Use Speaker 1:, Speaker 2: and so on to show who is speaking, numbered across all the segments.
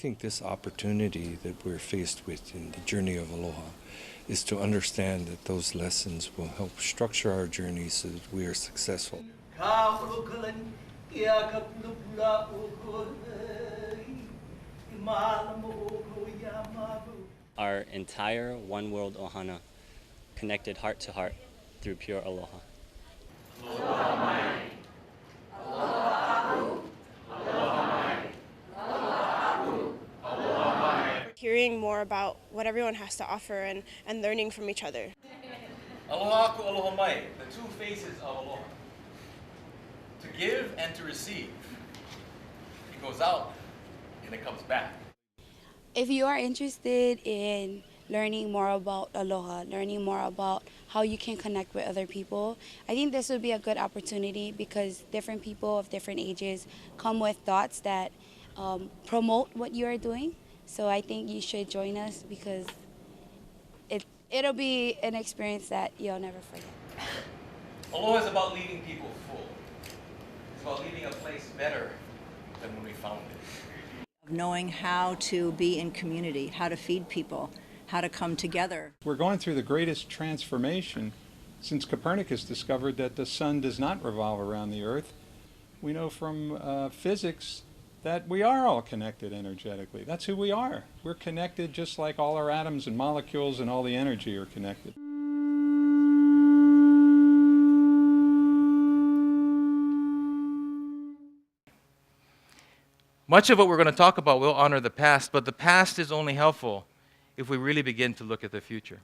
Speaker 1: think this opportunity that we're faced with in the journey of aloha is to understand that those lessons will help structure our journey so that we are successful.
Speaker 2: Our entire One World Ohana connected heart to heart through pure aloha.
Speaker 3: Aloha mai. Aloha aku. Aloha mai. Aloha aku. Aloha mai.
Speaker 4: Hearing more about what everyone has to offer and learning from each other.
Speaker 5: Aloha aku, aloha mai, the two faces of aloha. To give and to receive. It goes out and it comes back.
Speaker 6: If you are interested in learning more about aloha, learning more about how you can connect with other people, I think this would be a good opportunity because different people of different ages come with thoughts that promote what you are doing. So I think you should join us because it'll be an experience that you'll never forget.
Speaker 5: Aloha is about leaving people full. It's about leaving a place better than when we found it.
Speaker 7: Knowing how to be in community, how to feed people, how to come together.
Speaker 8: We're going through the greatest transformation since Copernicus discovered that the sun does not revolve around the earth. We know from physics that we are all connected energetically. That's who we are. We're connected just like all our atoms and molecules and all the energy are connected.
Speaker 5: Much of what we're going to talk about will honor the past, but the past is only helpful if we really begin to look at the future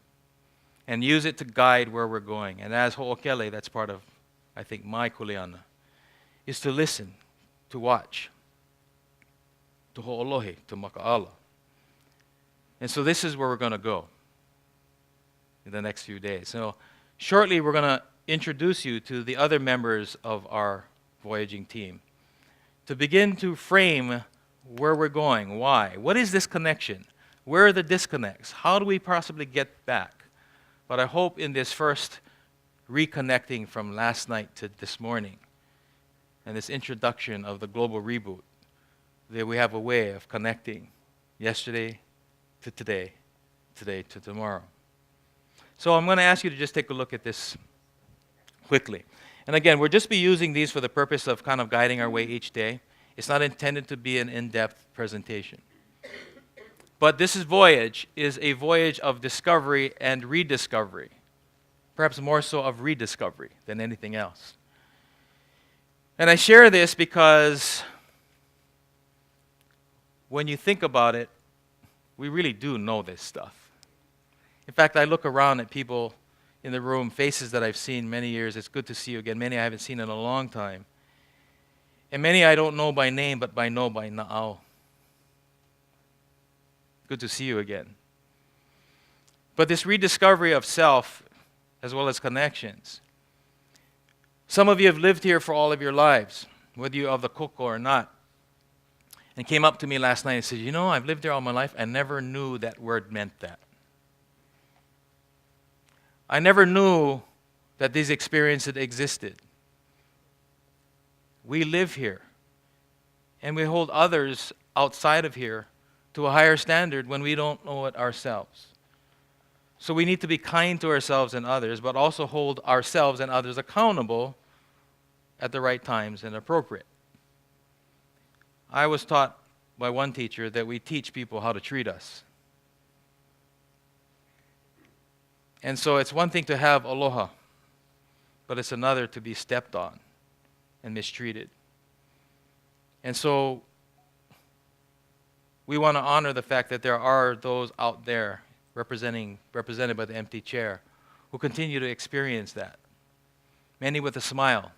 Speaker 5: and use it to guide where we're going. And as ho'okele, that's part of, I think, my kuleana, is to listen, to watch, to ho'olohe, to maka'ala. And so this is where we're going to go in the next few days. So shortly, we're going to introduce you to the other members of our voyaging team, to begin to frame where we're going, why. What is this connection? Where are the disconnects? How do we possibly get back? But I hope in this first reconnecting from last night to this morning and this introduction of the global reboot, that we have a way of connecting yesterday to today, today to tomorrow. So I'm going to ask you to just take a look at this quickly. And again, we'll just be using these for the purpose of kind of guiding our way each day. It's not intended to be an in-depth presentation. But this voyage is a voyage of discovery and rediscovery, perhaps more so of rediscovery than anything else. And I share this because when you think about it, we really do know this stuff. In fact, I look around at people in the room, faces that I've seen many years. It's good to see you again. Many I haven't seen in a long time. And many I don't know by name, but by na'au. Good to see you again. But this rediscovery of self, as well as connections. Some of you have lived here for all of your lives, whether you're of the koko or not. And came up to me last night and said, you know, I've lived here all my life. I never knew that word meant that. I never knew that these experiences existed. We live here, and we hold others outside of here to a higher standard when we don't know it ourselves. So we need to be kind to ourselves and others, but also hold ourselves and others accountable at the right times and appropriate. I was taught by one teacher that we teach people how to treat us. And so it's one thing to have aloha, but it's another to be stepped on and mistreated. And so we want to honor the fact that there are those out there represented by the empty chair who continue to experience that. Many with a smile,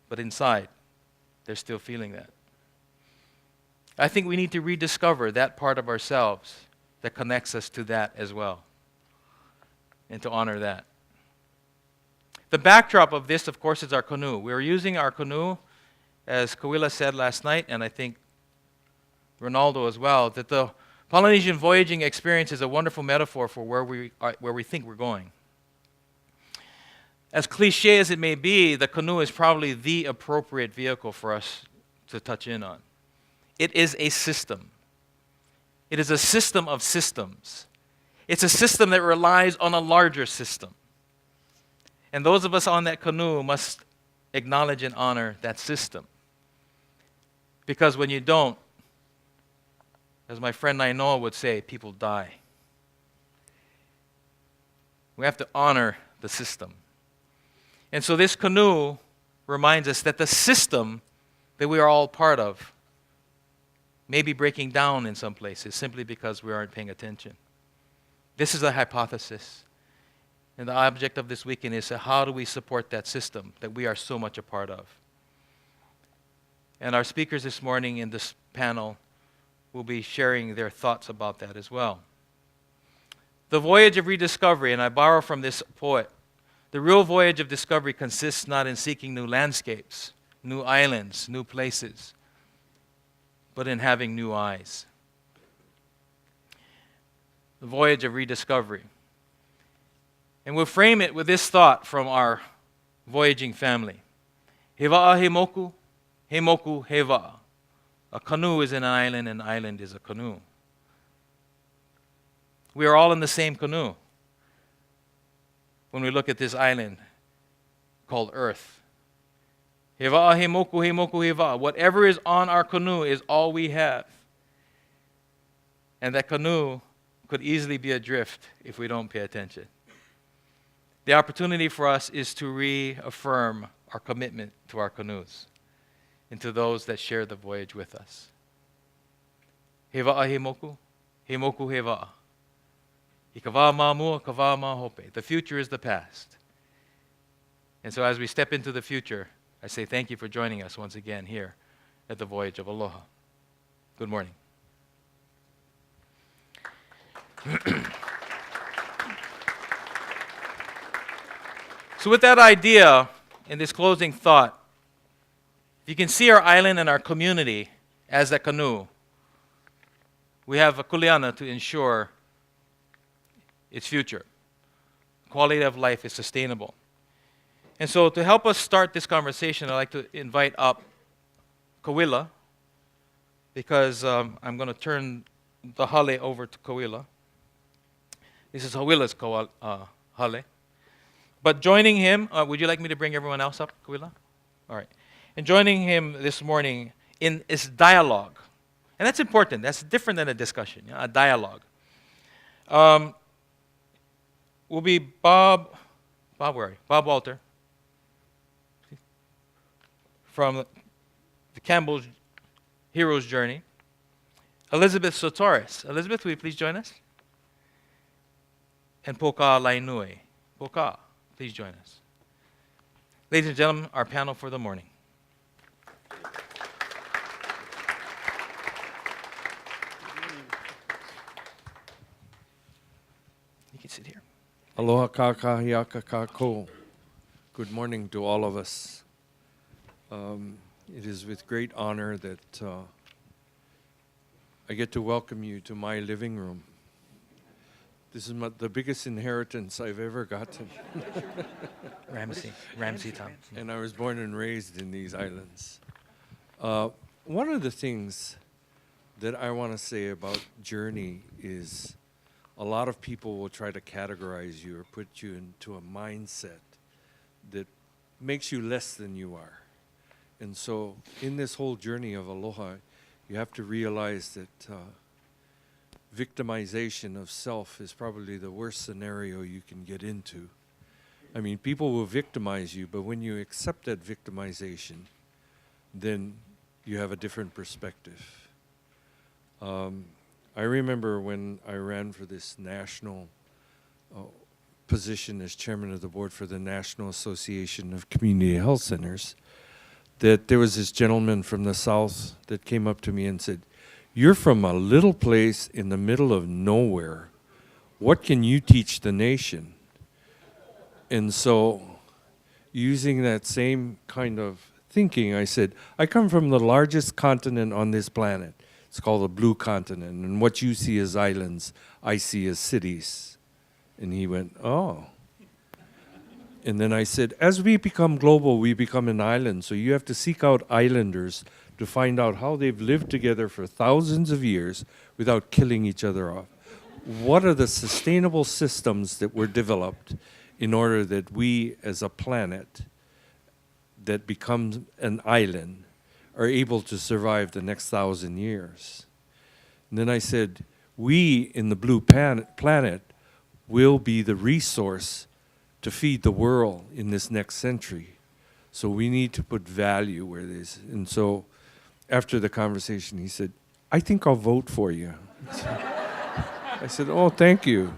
Speaker 5: but inside, they're still feeling that. I think we need to rediscover that part of ourselves that connects us to that as well, and to honor that. The backdrop of this, of course, is our canoe. We're using our canoe, as Kawila said last night, and I think Ronaldo as well, that the Polynesian voyaging experience is a wonderful metaphor for where we think we're going. As cliche as it may be, the canoe is probably the appropriate vehicle for us to touch in on. It is a system. It is a system of systems. It's a system that relies on a larger system. And those of us on that canoe must acknowledge and honor that system. Because when you don't, as my friend Nainoa would say, people die. We have to honor the system. And so this canoe reminds us that the system that we are all part of may be breaking down in some places simply because we aren't paying attention. This is a hypothesis. And the object of this weekend is how do we support that system that we are so much a part of? And our speakers this morning in this panel will be sharing their thoughts about that as well. The voyage of rediscovery, and I borrow from this poet, the real voyage of discovery consists not in seeking new landscapes, new islands, new places, but in having new eyes. The voyage of rediscovery. And we'll frame it with this thought from our voyaging family. Heva'a hemoku, hemoku heva'a. A canoe is an island, and an island is a canoe. We are all in the same canoe when we look at this island called Earth. Heva'a hemoku, hemoku heva'a. Whatever is on our canoe is all we have. And that canoe could easily be adrift if we don't pay attention. The opportunity for us is to reaffirm our commitment to our canoes and to those that share the voyage with us. Heva'a hemoku, hemoku heva'a. Ikava ma'amua, kava ma'hope. The future is the past. And so as we step into the future, I say thank you for joining us once again here at the Voyage of Aloha. Good morning. So with that idea and this closing thought, you can see our island and our community as a canoe. We have a kuleana to ensure its future. Quality of life is sustainable. And so to help us start this conversation, I'd like to invite up Kawila, because I'm going to turn the hale over to Kawila. This is Hawila's hale. But joining him, would you like me to bring everyone else up, Kawila? All right. And joining him this morning in this dialogue, and that's important. That's different than a discussion, a dialogue. Will be Bob Walter from the Campbell's Hero's Journey. Elizabeth Sotoris. Elizabeth, will you please join us? And Poka Lainui. Poka, please join us. Ladies and gentlemen, our panel for the morning. You can sit here.
Speaker 1: Aloha kakahiaka kako. Good morning to all of us. It is with great honor that I get to welcome you to my living room. This is the biggest inheritance I've ever gotten.
Speaker 5: Ramsey Tom.
Speaker 1: And I was born and raised in these islands. One of the things that I want to say about Journey is a lot of people will try to categorize you or put you into a mindset that makes you less than you are. And so in this whole journey of aloha, you have to realize that victimization of self is probably the worst scenario you can get into. I mean, people will victimize you, but when you accept that victimization, then you have a different perspective. I remember when I ran for this national position as chairman of the board for the National Association of Community Health Centers, that there was this gentleman from the South that came up to me and said, "You're from a little place in the middle of nowhere. What can you teach the nation?" And so, using that same kind of thinking, I said, I come from the largest continent on this planet. It's called the Blue Continent. And what you see as islands, I see as cities. And he went, "Oh." And then I said, as we become global, we become an island. So you have to seek out islanders to find out how they've lived together for thousands of years without killing each other off. What are the sustainable systems that were developed in order that we as a planet that becomes an island are able to survive the next 1,000 years? And then I said, we in the blue planet will be the resource to feed the world in this next century. So we need to put value where it is. And so after the conversation, he said, I think I'll vote for you. I said, oh, thank you,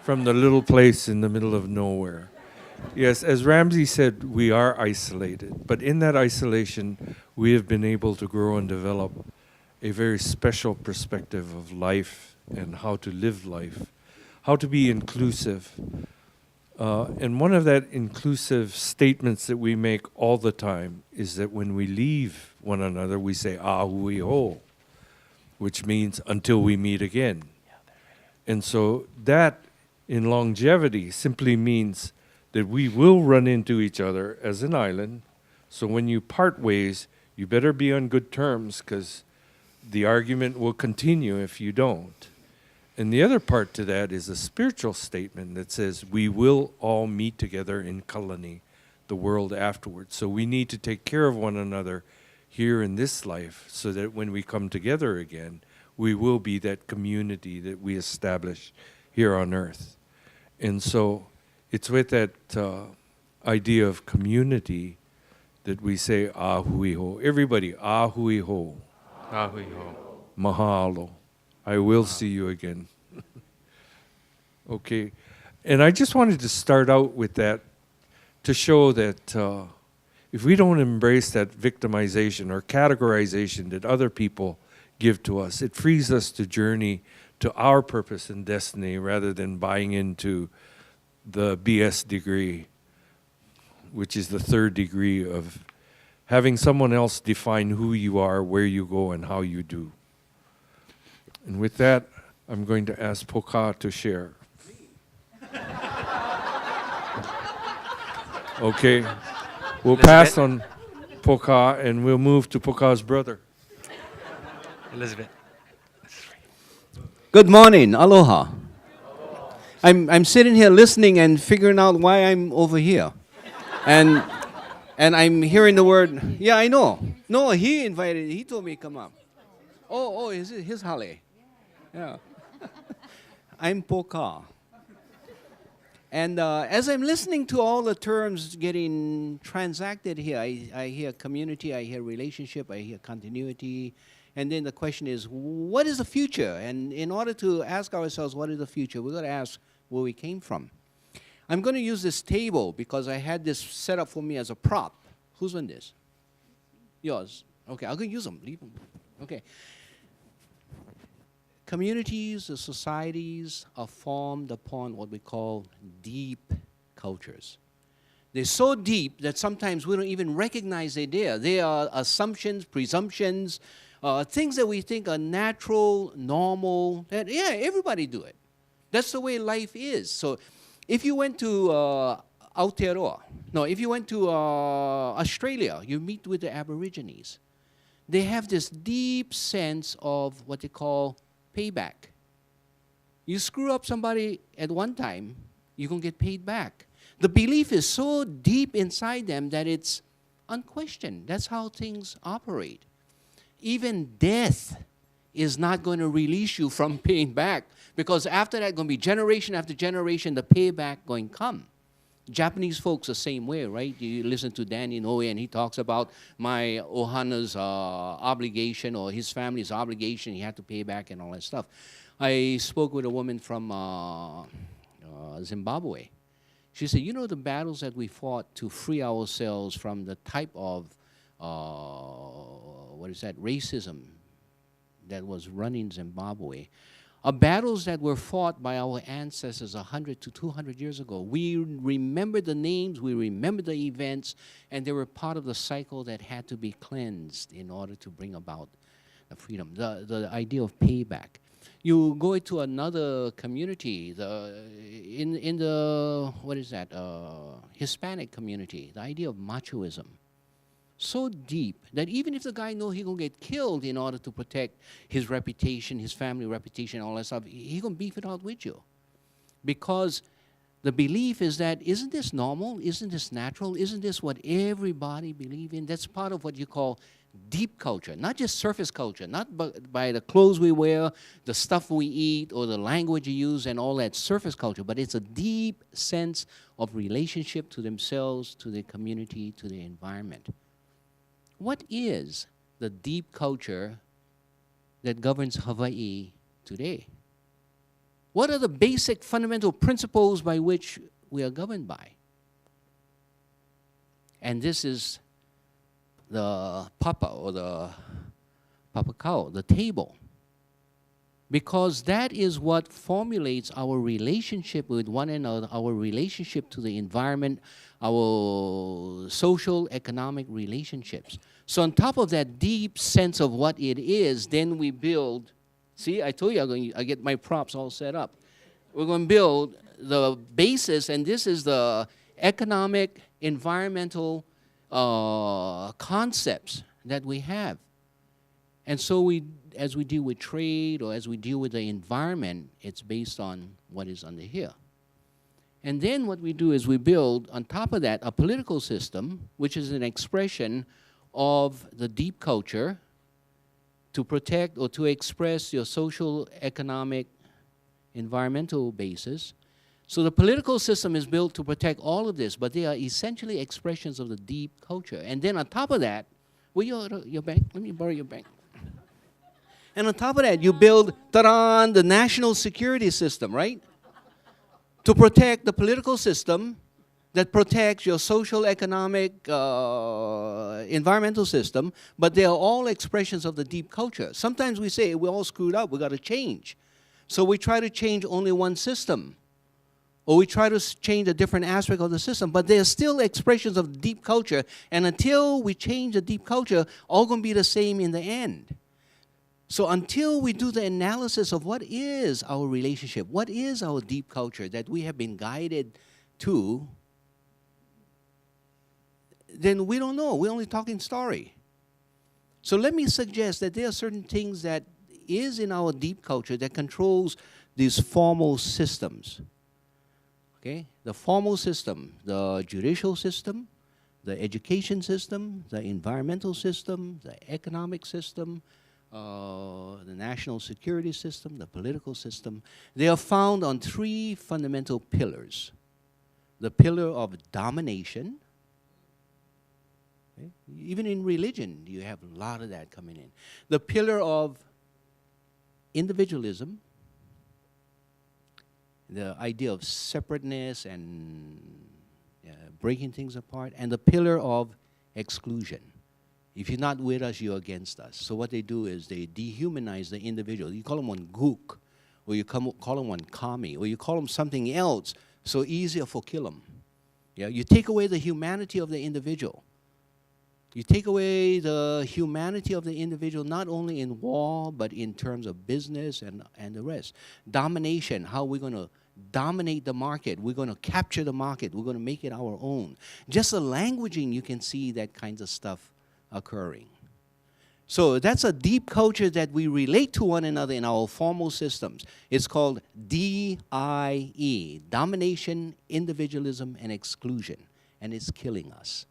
Speaker 1: from the little place in the middle of nowhere. Yes, as Ramsey said, we are isolated. But in that isolation, we have been able to grow and develop a very special perspective of life and how to live life, how to be inclusive. And one of that inclusive statements that we make all the time is that when we leave one another, we say, ah, hui ho, which means until we meet again. And so that, in longevity, simply means that we will run into each other as an island. So when you part ways, you better be on good terms, because the argument will continue if you don't. And the other part to that is a spiritual statement that says we will all meet together in Kalani, the world afterwards. So we need to take care of one another here in this life so that when we come together again, we will be that community that we establish here on earth. And so it's with that idea of community that we say, ahui ho. Everybody, ahui ho.
Speaker 5: Ahui ho.
Speaker 1: Mahalo. I will see you again. Okay. And I just wanted to start out with that to show that if we don't embrace that victimization or categorization that other people give to us, it frees us to journey to our purpose and destiny rather than buying into the BS degree, which is the third degree of having someone else define who you are, where you go, and how you do. And with that, I'm going to ask Poka to share. Okay. We'll pass on Poka and we'll move to Poka's brother.
Speaker 5: Elizabeth.
Speaker 3: Good morning, aloha. I'm sitting here listening and figuring out why I'm over here, and I'm hearing the word. Yeah, I know. No, he invited. He told me to come up. Oh, is it his hale? Yeah. I'm Poka. And as I'm listening to all the terms getting transacted here, I hear community, I hear relationship, I hear continuity. And then the question is, what is the future? And in order to ask ourselves what is the future, we've got to ask where we came from. I'm going to use this table because I had this set up for me as a prop. Who's on this? Yours. Okay, I'm going to use them. Leave them. Okay. Communities or societies are formed upon what we call deep cultures. They're so deep that sometimes we don't even recognize they're there. They are assumptions, presumptions, things that we think are natural, normal, that, yeah, everybody do it. That's the way life is. So if you went to Aotearoa, if you went to Australia, you meet with the Aborigines. They have this deep sense of what they call payback. You screw up somebody at one time, you're going to get paid back. The belief is so deep inside them that it's unquestioned. That's how things operate. Even death is not going to release you from paying back, because after that, going to be generation after generation, the payback going to come. Japanese folks the same way, right? You listen to Dan Inoue, and he talks about my ohana's obligation or his family's obligation. He had to pay back and all that stuff. I spoke with a woman from Zimbabwe. She said, you know the battles that we fought to free ourselves from the type of, racism that was running Zimbabwe, are battles that were fought by our ancestors 100 to 200 years ago. We remember the names, we remember the events, and they were part of the cycle that had to be cleansed in order to bring about the freedom, the idea of payback. You go into another community, in the Hispanic community, the idea of machoism. so deep that even if the guy knows he gonna get killed in order to protect his reputation, his family reputation, all that stuff, he gonna beef it out with you. Because the belief is that, isn't this normal? Isn't this natural? Isn't this what everybody believes in? That's part of what you call deep culture, not just surface culture, not by the clothes we wear, the stuff we eat, or the language you use, and all that surface culture, but it's a deep sense of relationship to themselves, to their community, to the environment. What is the deep culture that governs Hawaii today? What are the basic fundamental principles by which we are governed by? And this is the papa, or the papakau, the table. Because that is what formulates our relationship with one another, our relationship to the environment, our social, economic relationships. So on top of that deep sense of what it is, then we build. See, I told you I get my props all set up. We're going to build the basis, and this is the economic, environmental concepts that we have. And so as we deal with trade, or as we deal with the environment, it's based on what is under here. And then what we do is we build, on top of that, a political system, which is an expression of the deep culture to protect or to express your social, economic, environmental basis. So the political system is built to protect all of this, but they are essentially expressions of the deep culture. And then on top of that, your bank? Let me borrow your bank. And on top of that, you build, ta-da, the national security system, right? To protect the political system that protects your social, economic, environmental system, but they are all expressions of the deep culture. Sometimes we say, we're all screwed up, we got to change. So we try to change only one system, or we try to change a different aspect of the system, but they're still expressions of deep culture, and until we change the deep culture, all going to be the same in the end. So until we do the analysis of what is our relationship, what is our deep culture that we have been guided to, then we don't know. We're only talking story. So let me suggest that there are certain things that is in our deep culture that controls these formal systems. Okay? The formal system, the judicial system, the education system, the environmental system, the economic system, the national security system, the political system, they are found on three fundamental pillars. The pillar of domination. Okay? Even in religion, you have a lot of that coming in. The pillar of individualism, the idea of separateness and breaking things apart, and the pillar of exclusion. If you're not with us, you're against us. So what they do is they dehumanize the individual. You call them one gook, or you call them one kami, or you call them something else, so easier for kill them. Yeah, you take away the humanity of the individual. You take away the humanity of the individual, not only in war, but in terms of business and the rest. Domination, how we're going to dominate the market. We're going to capture the market. We're going to make it our own. Just the languaging, you can see that kinds of stuff occurring. So that's a deep culture that we relate to one another in our formal systems. It's called DIE, domination, individualism, and exclusion. And it's killing us.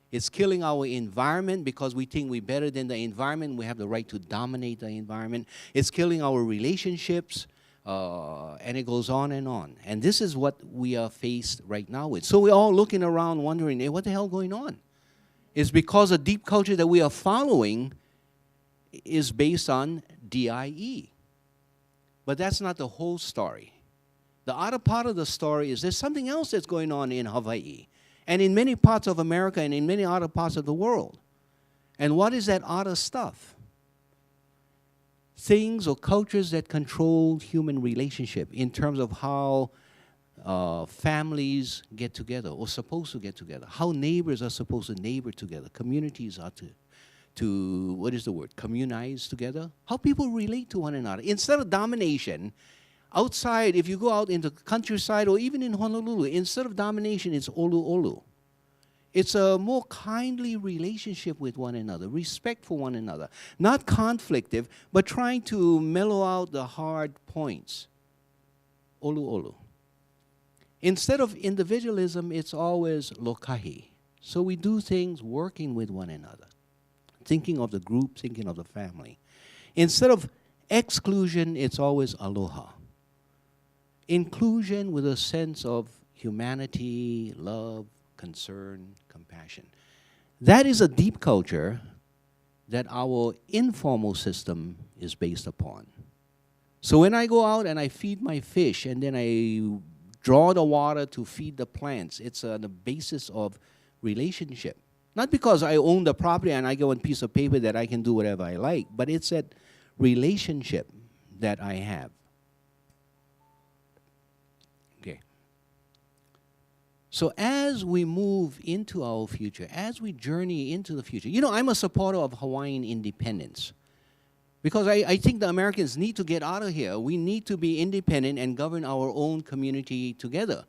Speaker 3: It's killing our environment because we think we're better than the environment. We have the right to dominate the environment. It's killing our relationships, and it goes on and on. And this is what we are faced right now with. So we're all looking around wondering, hey, what the hell going on? It's because the deep culture that we are following is based on DIE. But that's not the whole story. The other part of the story is there's something else that's going on in Hawaii, and in many parts of America, and in many other parts of the world. And what is that other stuff? Things or cultures that control human relationship in terms of how families get together or supposed to get together, how neighbors are supposed to neighbor together, communities are to what is the word, communize together, how people relate to one another. Instead of domination, outside, if you go out in the countryside or even in Honolulu, instead of domination, it's olu olu. It's a more kindly relationship with one another, respect for one another. Not conflictive, but trying to mellow out the hard points. Olu olu. Instead of individualism, it's always lokahi. So we do things working with one another, thinking of the group, thinking of the family. Instead of exclusion, it's always aloha. Inclusion with a sense of humanity, love, concern, compassion. That is a deep culture that our informal system is based upon. So when I go out and I feed my fish and then I draw the water to feed the plants, it's on the basis of relationship. Not because I own the property and I get one piece of paper that I can do whatever I like, but it's that relationship that I have. Okay. So as we move into our future, as we journey into the future, you know, I'm a supporter of Hawaiian independence because I think the Americans need to get out of here. We need to be independent and govern our own community together.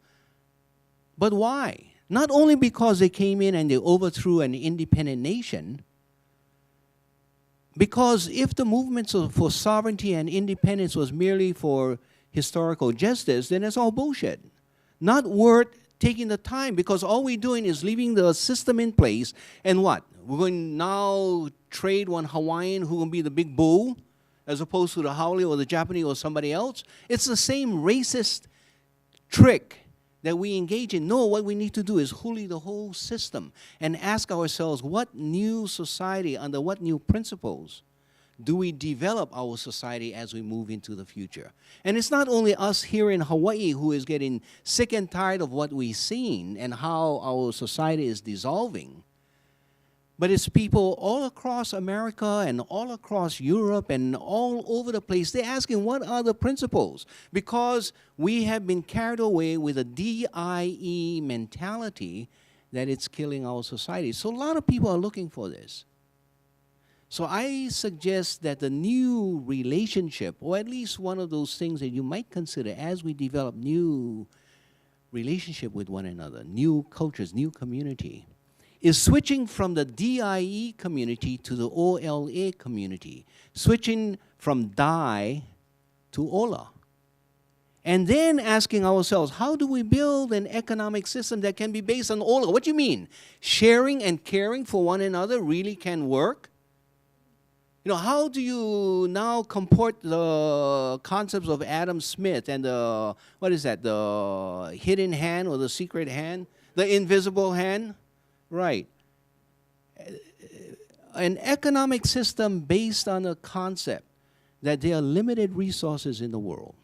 Speaker 3: But why? Not only because they came in and they overthrew an independent nation, because if the movements for sovereignty and independence was merely for historical justice, then it's all bullshit. Not worth taking the time, because all we're doing is leaving the system in place, and what? We're going to now trade one Hawaiian who will be the big bull, as opposed to the Haole or the Japanese or somebody else. It's the same racist trick that we engage in. No, what we need to do is huli the whole system and ask ourselves, what new society, under what new principles do we develop our society as we move into the future? And it's not only us here in Hawaii who is getting sick and tired of what we've seen and how our society is dissolving, but it's people all across America and all across Europe and all over the place. They're asking, what are the principles? Because we have been carried away with a DIE mentality that it's killing our society. So a lot of people are looking for this. So I suggest that the new relationship, or at least one of those things that you might consider as we develop new relationship with one another, new cultures, new community, is switching from the DIE community to the OLA community, switching from DI to OLA. And then asking ourselves, how do we build an economic system that can be based on OLA? What do you mean? Sharing and caring for one another really can work? You know, how do you now comport the concepts of Adam Smith and the, what is that, the hidden hand or the secret hand? The invisible hand? Right. An economic system based on a concept that there are limited resources in the world.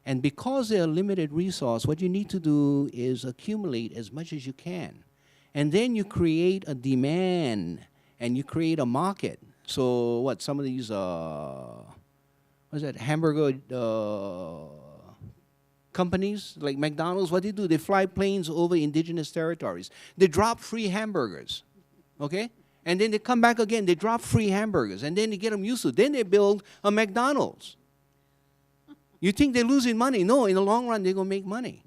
Speaker 3: And because there are limited resources, what you need to do is accumulate as much as you can. And then you create a demand and you create a market. So what, some of these, what is that, hamburger companies like McDonald's, what do? They fly planes over indigenous territories. They drop free hamburgers, okay? And then they come back again, they drop free hamburgers, and then they get them used to it. Then they build a McDonald's. You think they're losing money? No, in the long run, they're going to make money.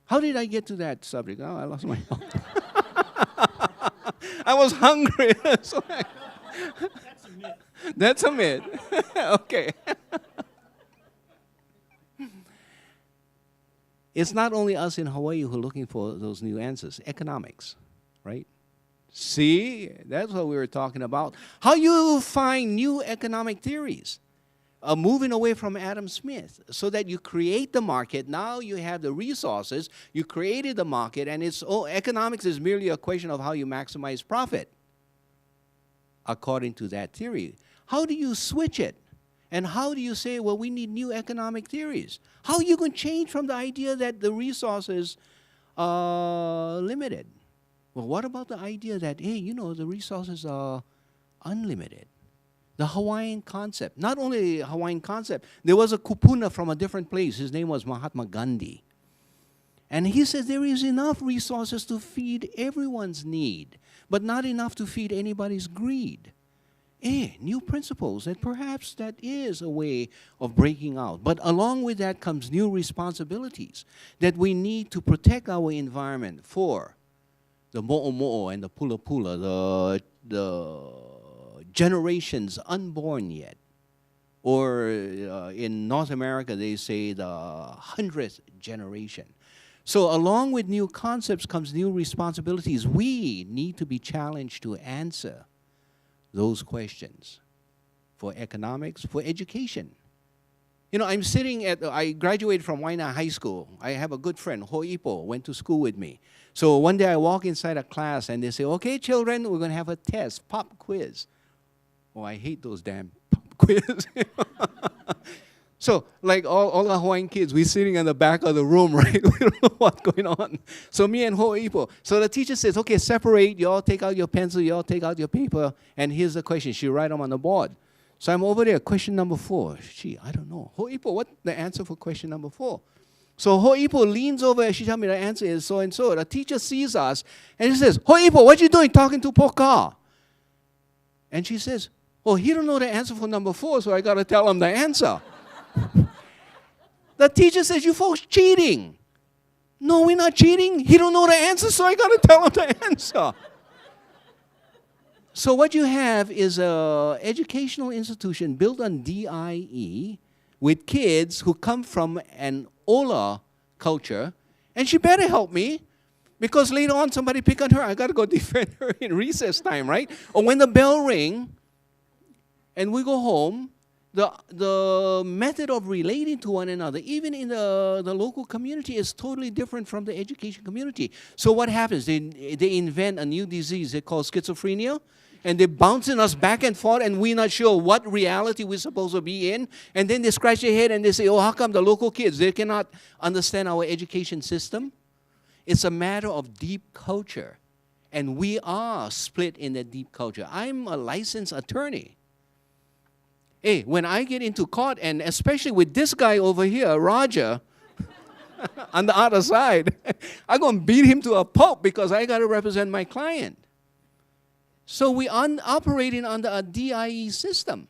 Speaker 3: How did I get to that subject? Oh, I lost my I was hungry. That's a myth. That's a myth. Okay. It's not only us in Hawaii who are looking for those new answers. Economics, right? See, that's what we were talking about. How you find new economic theories, moving away from Adam Smith, so that you create the market. Now you have the resources. You created the market, and economics is merely a question of how you maximize profit, according to that theory. How do you switch it? And how do you say, well, we need new economic theories? How are you going to change from the idea that the resources are limited? Well, what about the idea that, hey, you know, the resources are unlimited? The Hawaiian concept. Not only a Hawaiian concept, there was a kupuna from a different place. His name was Mahatma Gandhi. And he says there is enough resources to feed everyone's need, but not enough to feed anybody's greed. new principles, that perhaps that is a way of breaking out. But along with that comes new responsibilities, that we need to protect our environment for the mo'o and the pula, the generations unborn yet. Or in North America, they say the 100th generation. So along with new concepts comes new responsibilities. We need to be challenged to answer those questions for economics, for education. You know, I'm sitting at, I graduated from Waina High School. I have a good friend, Ho'ipo, went to school with me. So one day I walk inside a class and they say, okay, children, we're going to have a test, pop quiz. Oh, I hate those damn pop quiz. So, like all the Hawaiian kids, we're sitting in the back of the room, right? We don't know what's going on. So me and Ho'ipo. So the teacher says, okay, separate. You all take out your pencil. You all take out your paper. And here's the question. She write them on the board. So I'm over there, question number 4. Gee, I don't know. Ho'ipo, what's the answer for question number 4? So Ho'ipo leans over and she tells me the answer is so-and-so. The teacher sees us and she says, Ho'ipo, what you doing talking to Poka? And she says, oh, he don't know the answer for number 4, so I got to tell him the answer. The teacher says, you folks cheating. No, we're not cheating. He don't know the answer, so I got to tell him the answer. So what you have is an educational institution built on DIE with kids who come from an Ola culture, and she better help me because later on somebody pick on her. I got to go defend her in recess time, right? Or when the bell ring and we go home, the method of relating to one another, even in the local community, is totally different from the education community. So what happens? They invent a new disease they call schizophrenia, and they're bouncing us back and forth, and we're not sure what reality we're supposed to be in. And then they scratch their head and they say, oh, how come the local kids, they cannot understand our education system? It's a matter of deep culture, and we are split in that deep culture. I'm a licensed attorney. Hey, when I get into court, and especially with this guy over here, Roger, on the other side, I'm going to beat him to a pulp because I got to represent my client. So we are operating under a DIE system.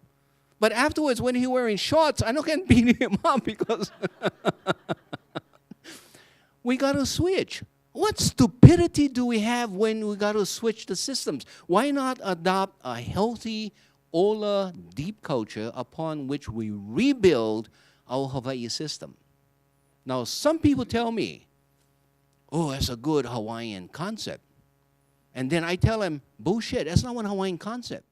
Speaker 3: But afterwards, when he's wearing shorts, I'm not going to beat him up because we got to switch. What stupidity do we have when we got to switch the systems? Why not adopt a healthy Ola deep culture upon which we rebuild our Hawaii system? Now, some people tell me, oh, that's a good Hawaiian concept. And then I tell them, bullshit, that's not one Hawaiian concept.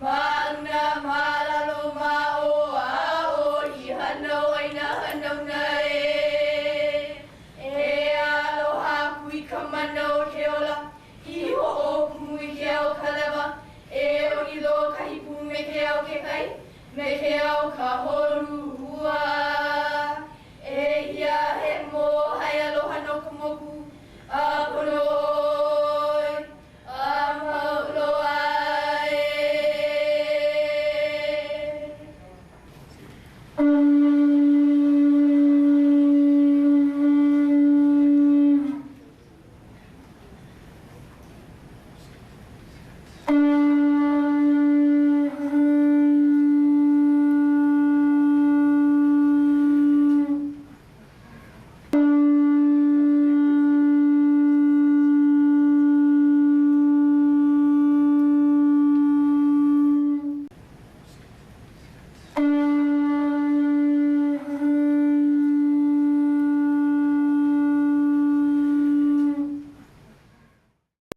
Speaker 9: Ma